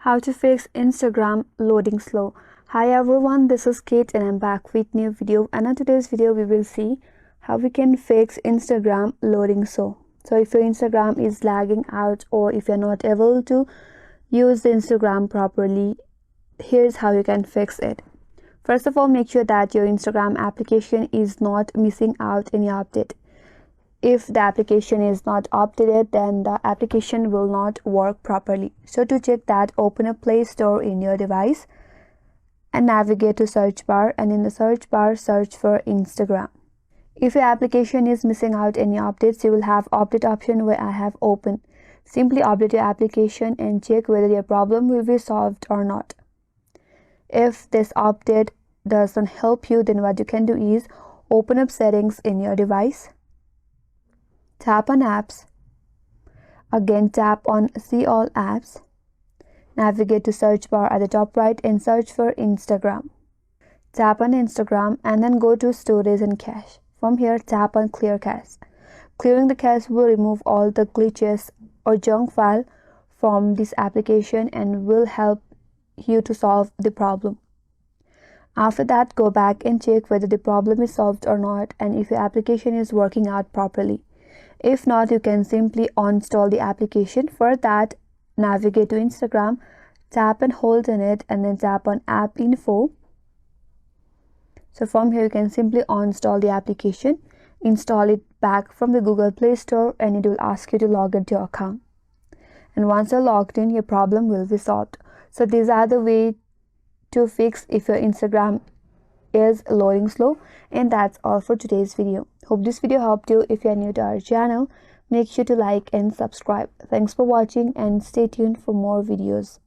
How to fix Instagram loading slow. Hi everyone, this is Kate and I'm back with new video, and in today's video we will see how we can fix Instagram loading slow. So if your Instagram is lagging out or if you're not able to use the Instagram properly, here's how you can fix it. First of all, make sure that your Instagram application is not missing out any update. If the application is not updated, then the application will not work properly. So to check that, open a Play Store in your device and navigate to search bar, and in the search bar search for Instagram. If your application is missing out any updates, you will have update option where I have open. Simply update your application and check whether your problem will be solved or not. If this update doesn't help you, then what you can do is open up settings in your device. Tap on apps, again tap on see all apps, navigate to search bar at the top right and search for Instagram. Tap on Instagram and then go to storage and cache. From here tap on clear cache. Clearing the cache will remove all the glitches or junk file from this application and will help you to solve the problem. After that, go back and check whether the problem is solved or not and if your application is working out properly. If not, you can simply uninstall the application. For that, navigate to Instagram, tap and hold on it and then tap on app info. So from here you can simply uninstall the application, install it back from the Google Play Store, and it will ask you to log into your account. And once you're logged in, your problem will be solved. So these are the way to fix if your Instagram is loading slow. And that's all for today's video. Hope this video helped you. If you are new to our channel, make sure to like and subscribe. Thanks for watching and stay tuned for more videos.